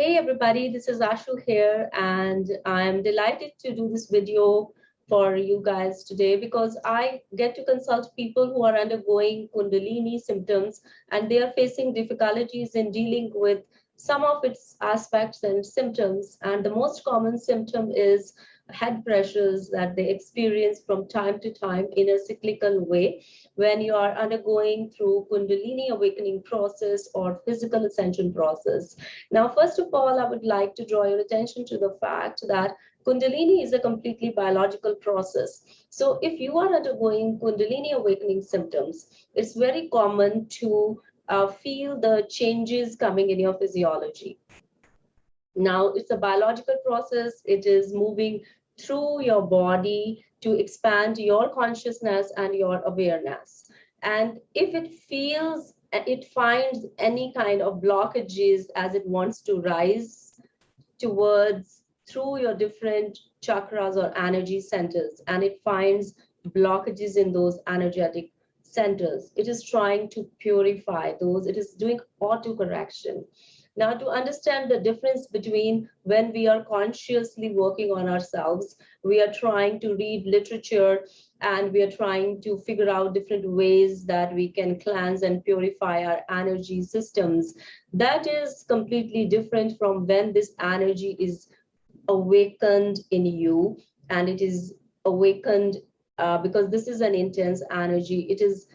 Hey everybody, this is Ashoo here, and I'm delighted to do this video for you guys today because I get to consult people who are undergoing Kundalini symptoms and they are facing difficulties in dealing with some of its aspects and symptoms. And the most common symptom is head pressures that they experience from time to time in a cyclical way when you are undergoing through Kundalini awakening process or physical ascension process. Now, first of all, I would like to draw your attention to the fact that Kundalini is a completely biological process. So if you are undergoing Kundalini awakening symptoms, it's very common to feel the changes coming in your physiology. Now, it's a biological process. It is moving through your body to expand your consciousness and your awareness. And if it finds any kind of blockages as it wants to rise towards through your different chakras or energy centers, and it finds blockages in those energetic centers, it is trying to purify those. It is doing auto correction. Now, to understand the difference between when we are consciously working on ourselves, we are trying to read literature and we are trying to figure out different ways that we can cleanse and purify our energy systems. That is completely different from when this energy is awakened in you, and it is awakened because this is an intense energy. It is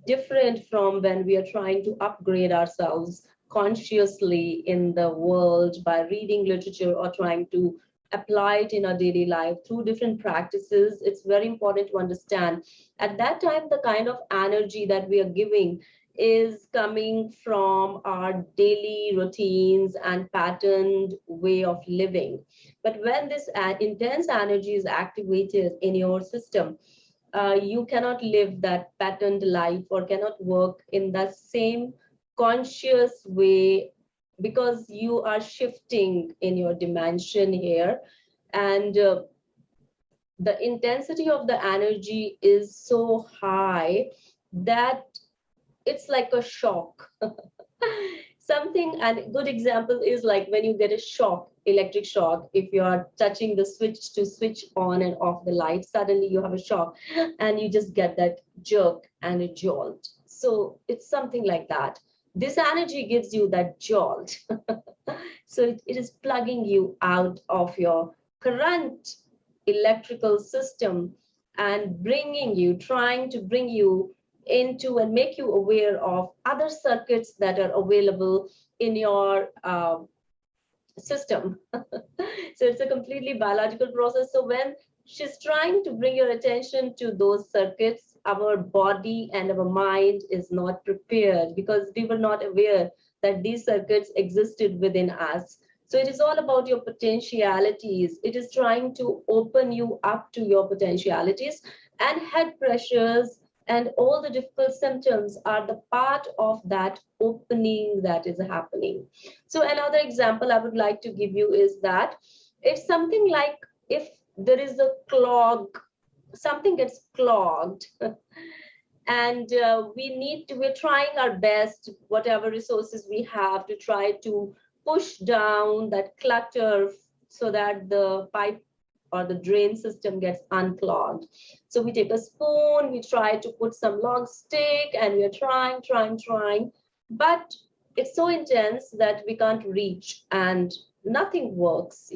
different from when we are trying to upgrade ourselves consciously in the world by reading literature or trying to apply it in our daily life through different practices. It's very important to understand at that time the kind of energy that we are giving is coming from our daily routines and patterned way of living. But when this intense energy is activated in your system, you cannot live that patterned life or cannot work in the same conscious way because you are shifting in your dimension here. And the intensity of the energy is so high that it's like a shock. Something, and a good example is like when you get a shock, electric shock, if you are touching the switch to switch on and off the light, suddenly you have a shock and you just get that jerk and a jolt. So it's something like that. This energy gives you that jolt. So it is plugging you out of your current electrical system and trying to bring you into and make you aware of other circuits that are available in your system. So it's a completely biological process. So when she's trying to bring your attention to those circuits, our body and our mind is not prepared because we were not aware that these circuits existed within us. So it is all about your potentialities. It is trying to open you up to your potentialities, and head pressures and all the difficult symptoms are the part of that opening that is happening. So another example I would like to give you is that it's something like if there is a clog, something gets clogged, and we're trying our best, whatever resources we have, to try to push down that clutter so that the pipe or the drain system gets unclogged. So we take a spoon, we try to put some long stick, and we are trying, but it's so intense that we can't reach and nothing works.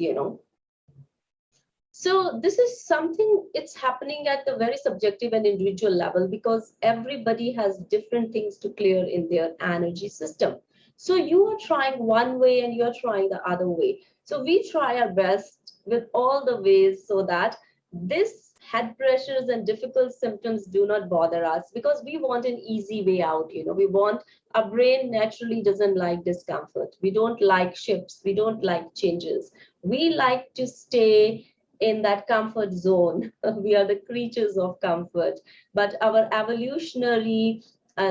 So this is something, it's happening at the very subjective and individual level because everybody has different things to clear in their energy system. So you are trying one way and you're trying the other way. So we try our best with all the ways so that this head pressures and difficult symptoms do not bother us, because we want an easy way out. Our brain naturally doesn't like discomfort. We don't like shifts. We don't like changes. We like to stay in that comfort zone. We are the creatures of comfort, but our evolutionary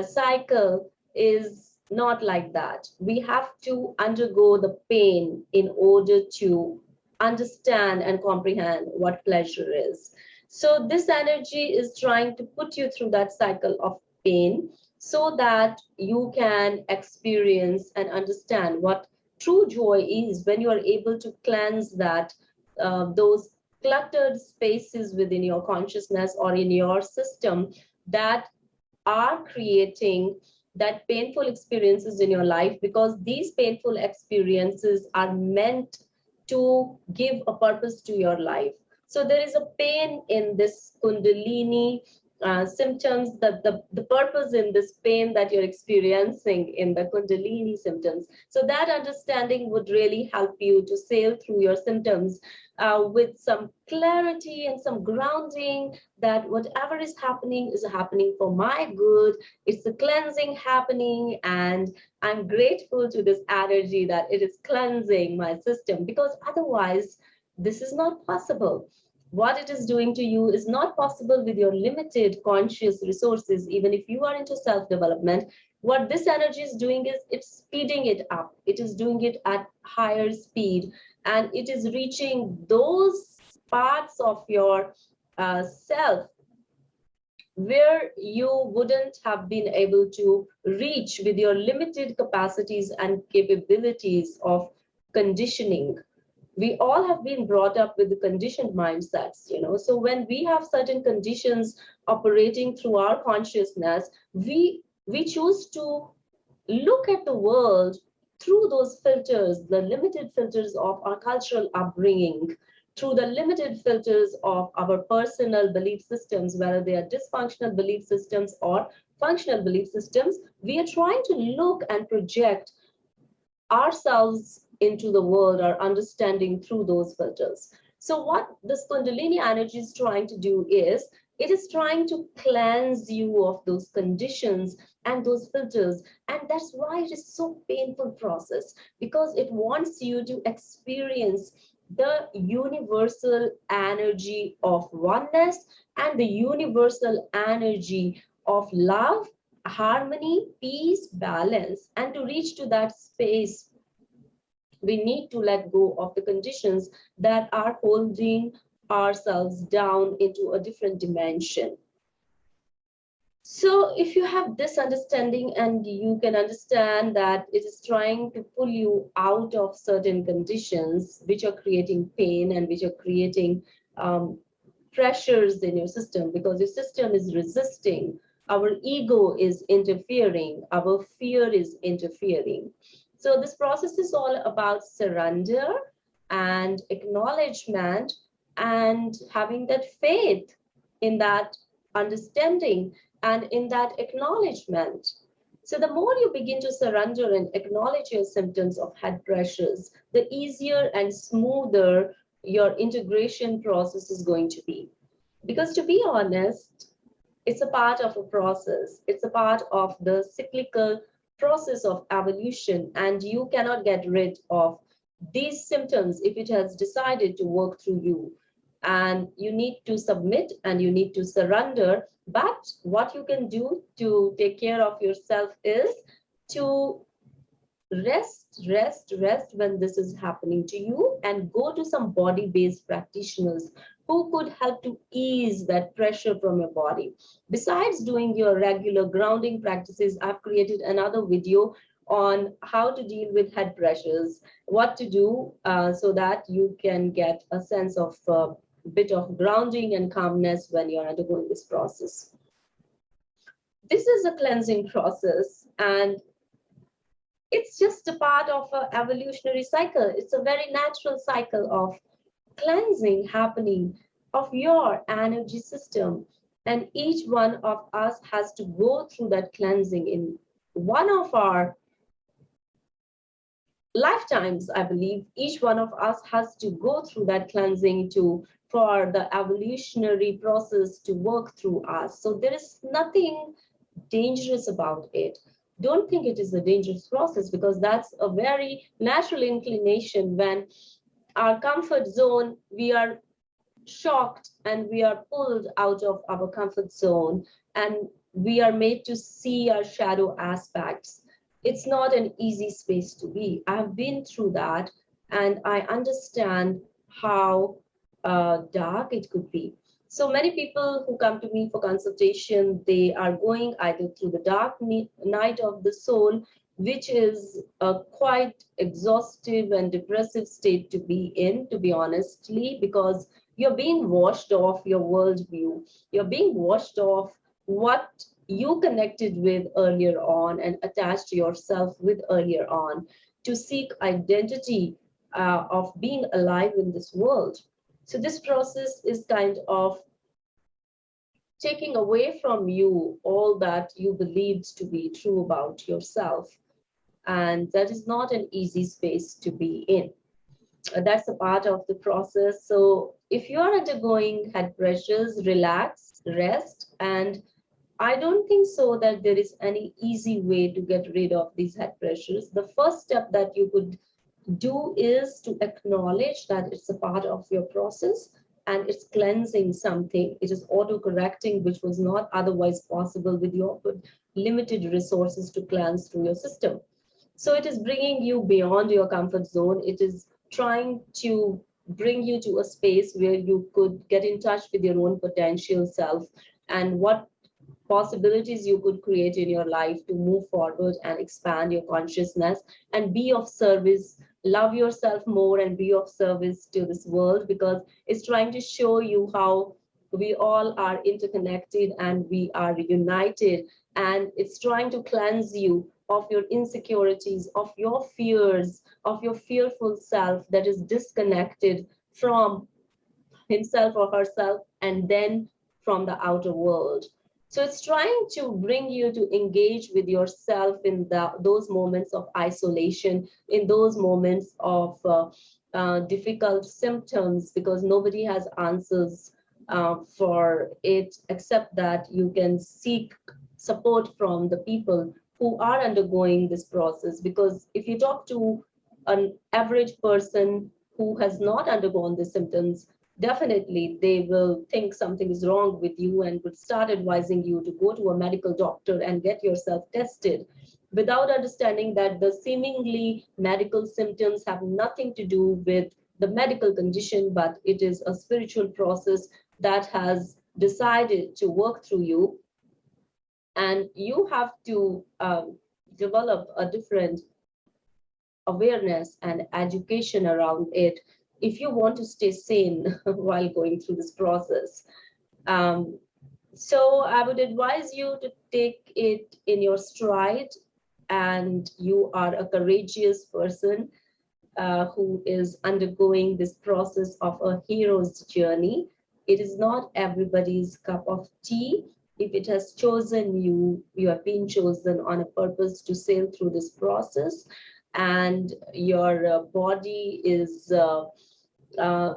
cycle is not like that. We have to undergo the pain in order to understand and comprehend what pleasure is. So this energy is trying to put you through that cycle of pain so that you can experience and understand what true joy is when you are able to cleanse that, those cluttered spaces within your consciousness or in your system that are creating that painful experiences in your life, because these painful experiences are meant to give a purpose to your life. So there is a pain in this Kundalini symptoms, that the purpose in this pain that you're experiencing in the Kundalini symptoms. So that understanding would really help you to sail through your symptoms with some clarity and some grounding, that whatever is happening for my good. It's a cleansing happening, and I'm grateful to this energy that it is cleansing my system, because otherwise this is not possible. What it is doing to you is not possible with your limited conscious resources. Even if you are into self-development, what this energy is doing is it's speeding it up. It is doing it at higher speed, and it is reaching those parts of your self where you wouldn't have been able to reach with your limited capacities and capabilities of conditioning. We all have been brought up with the conditioned mindsets, so when we have certain conditions operating through our consciousness, we choose to look at the world through those filters, the limited filters of our cultural upbringing, through the limited filters of our personal belief systems, whether they are dysfunctional belief systems or functional belief systems. We are trying to look and project ourselves into the world, our understanding through those filters. So what this Kundalini energy is trying to do is, it is trying to cleanse you of those conditions and those filters. And that's why it is so painful process, because it wants you to experience the universal energy of oneness and the universal energy of love, harmony, peace, balance. And to reach to that space, we need to let go of the conditions that are holding ourselves down into a different dimension. So if you have this understanding and you can understand that it is trying to pull you out of certain conditions which are creating pain and which are creating pressures in your system, because your system is resisting, our ego is interfering, our fear is interfering. So this process is all about surrender and acknowledgement and having that faith in that understanding and in that acknowledgement. So the more you begin to surrender and acknowledge your symptoms of head pressures, the easier and smoother your integration process is going to be. Because to be honest, it's a part of a process. It's a part of the cyclical process of evolution, and you cannot get rid of these symptoms if it has decided to work through you. And you need to submit and you need to surrender. But what you can do to take care of yourself is to rest when this is happening to you, and go to some body-based practitioners who could help to ease that pressure from your body. Besides doing your regular grounding practices, I've created another video on how to deal with head pressures, what to do so that you can get a sense of bit of grounding and calmness when you're undergoing this process. This is a cleansing process, and it's just a part of an evolutionary cycle. It's a very natural cycle of cleansing happening of your energy system. And each one of us has to go through that cleansing in one of our lifetimes. I believe each one of us has to go through that cleansing for the evolutionary process to work through us. So there is nothing dangerous about it. Don't think it is a dangerous process, because that's a very natural inclination. When our comfort zone, we are shocked and we are pulled out of our comfort zone, and we are made to see our shadow aspects. It's not an easy space to be. I've been through that, and I understand how dark it could be. So many people who come to me for consultation, they are going either through the dark night of the soul, which is a quite exhaustive and depressive state to be in, to be honestly, because you're being washed off your worldview. You're being washed off what you connected with earlier on and attached yourself with earlier on to seek identity of being alive in this world. So this process is kind of taking away from you all that you believed to be true about yourself. And that is not an easy space to be in. That's a part of the process. So if you are undergoing head pressures, relax, rest, and I don't think so that there is any easy way to get rid of these head pressures. The first step that you could do is to acknowledge that it's a part of your process and it's cleansing something. It is auto-correcting, which was not otherwise possible with your limited resources to cleanse through your system. So it is bringing you beyond your comfort zone. It is trying to bring you to a space where you could get in touch with your own potential self and what possibilities you could create in your life to move forward and expand your consciousness and be of service. Love yourself more and be of service to this world, because it's trying to show you how we all are interconnected and we are united, and it's trying to cleanse you of your insecurities, of your fears, of your fearful self that is disconnected from himself or herself and then from the outer world. So it's trying to bring you to engage with yourself in those moments of isolation, in those moments of difficult symptoms, because nobody has answers for it, except that you can seek support from the people who are undergoing this process. Because if you talk to an average person who has not undergone the symptoms, definitely they will think something is wrong with you and would start advising you to go to a medical doctor and get yourself tested, without understanding that the seemingly medical symptoms have nothing to do with the medical condition, but it is a spiritual process that has decided to work through you. And you have to develop a different awareness and education around it if you want to stay sane while going through this process. Um, so I would advise you to take it in your stride, and you are a courageous person who is undergoing this process of a hero's journey. It is not everybody's cup of tea. If it has chosen you, you have been chosen on a purpose to sail through this process, and your body is uh,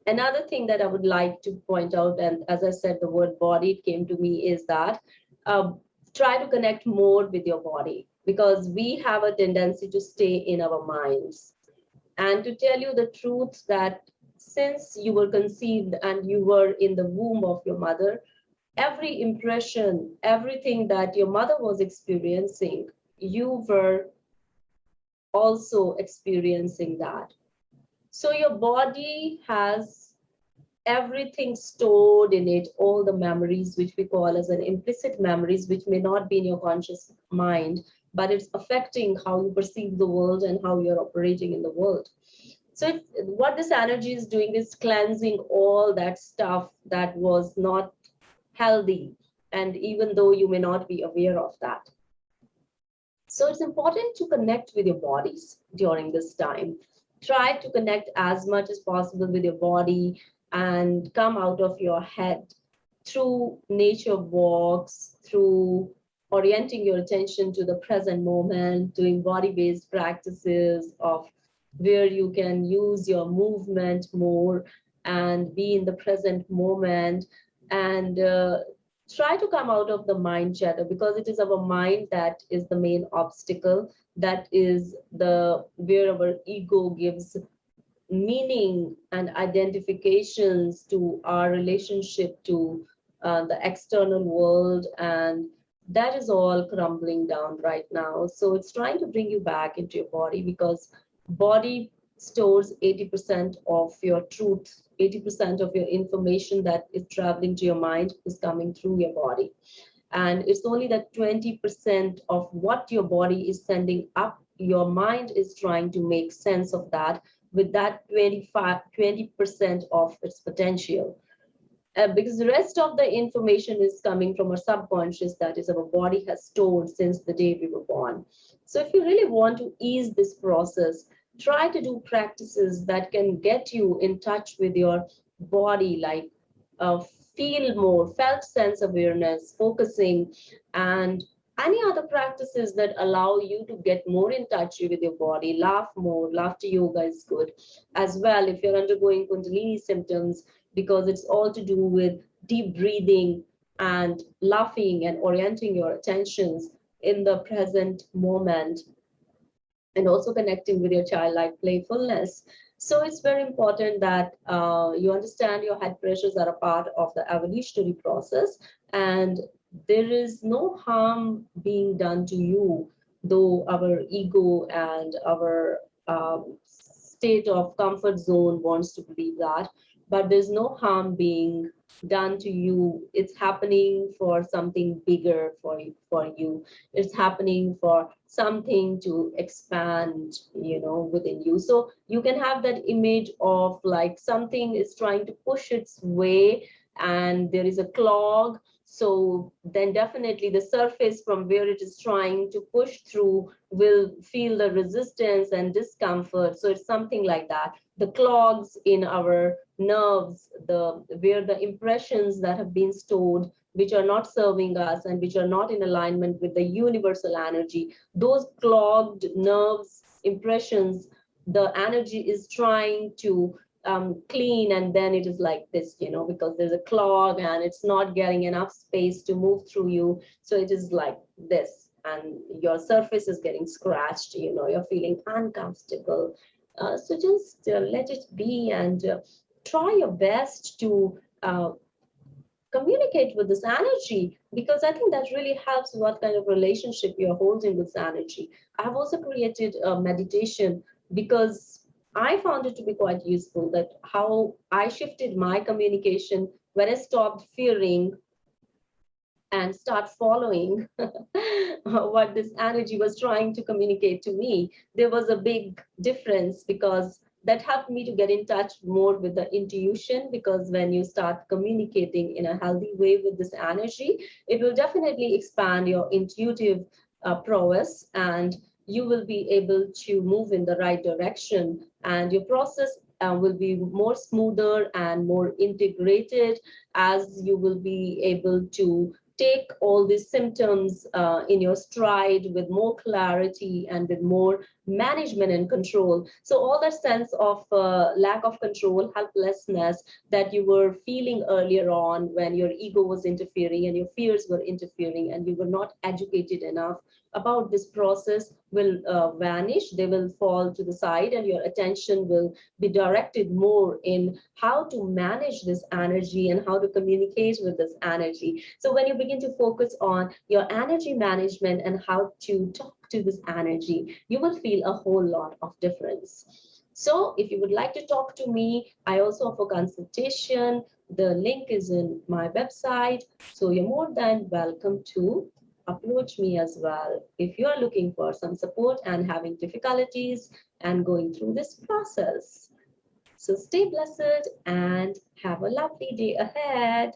another thing that I would like to point out, and as I said, the word body came to me, is that uh, try to connect more with your body, because we have a tendency to stay in our minds. And to tell you the truth, that since you were conceived and you were in the womb of your mother, every impression, everything that your mother was experiencing, you were also experiencing that. So your body has everything stored in it, all the memories, which we call as an implicit memories, which may not be in your conscious mind, but it's affecting how you perceive the world and how you're operating in the world. So what this energy is doing is cleansing all that stuff that was not healthy, and even though you may not be aware of that. So it's important to connect with your bodies during this time. Try to connect as much as possible with your body and come out of your head through nature walks, through orienting your attention to the present moment, doing body-based practices of where you can use your movement more and be in the present moment, and try to come out of the mind chatter, because it is our mind that is the main obstacle. That is the where our ego gives meaning and identifications to our relationship to the external world, and that is all crumbling down right now. So it's trying to bring you back into your body, because body stores 80% of your truth. 80% of your information that is traveling to your mind is coming through your body. And it's only that 20% of what your body is sending up, your mind is trying to make sense of that with that 20% of its potential. Because the rest of the information is coming from our subconscious, that is our body has stored since the day we were born. So if you really want to ease this process, try to do practices that can get you in touch with your body, like uh, feel more, felt sense awareness, focusing, and any other practices that allow you to get more in touch with your body. Laugh more. Laughter yoga is good as well if you're undergoing Kundalini symptoms, because it's all to do with deep breathing and laughing and orienting your attentions in the present moment, and also connecting with your childlike playfulness. So it's very important that you understand your head pressures are a part of the evolutionary process, and there is no harm being done to you, though our ego and our state of comfort zone wants to believe that. But there's no harm being done to you. It's happening for something bigger for you. It's happening for something to expand, within you. So you can have that image of like something is trying to push its way and there is a clog. So then definitely the surface from where it is trying to push through will feel the resistance and discomfort. So it's something like that. The clogs in our nerves, the where the impressions that have been stored, which are not serving us and which are not in alignment with the universal energy, those clogged nerves, impressions, the energy is trying to clean, and then it is like this, because there's a clog and it's not getting enough space to move through you. So it is like this, and your surface is getting scratched, you're feeling uncomfortable. So just let it be, and try your best to communicate with this energy, because I think that really helps what kind of relationship you're holding with this energy. I've also created a meditation because I found it to be quite useful, that how I shifted my communication when I stopped fearing and start following what this energy was trying to communicate to me. There was a big difference, because that helped me to get in touch more with the intuition, because when you start communicating in a healthy way with this energy, it will definitely expand your intuitive prowess, and you will be able to move in the right direction, and your process will be more smoother and more integrated, as you will be able to take all these symptoms in your stride with more clarity and with more management and control. So all that sense of lack of control, helplessness that you were feeling earlier on when your ego was interfering and your fears were interfering and you were not educated enough about this process, will vanish. They will fall to the side, and your attention will be directed more in how to manage this energy and how to communicate with this energy. So when you begin to focus on your energy management and how to talk to this energy, you will feel a whole lot of difference. So if you would like to talk to me, I also offer consultation. The link is in my website. So you're more than welcome to approach me as well if you are looking for some support and having difficulties and going through this process. So stay blessed and have a lovely day ahead.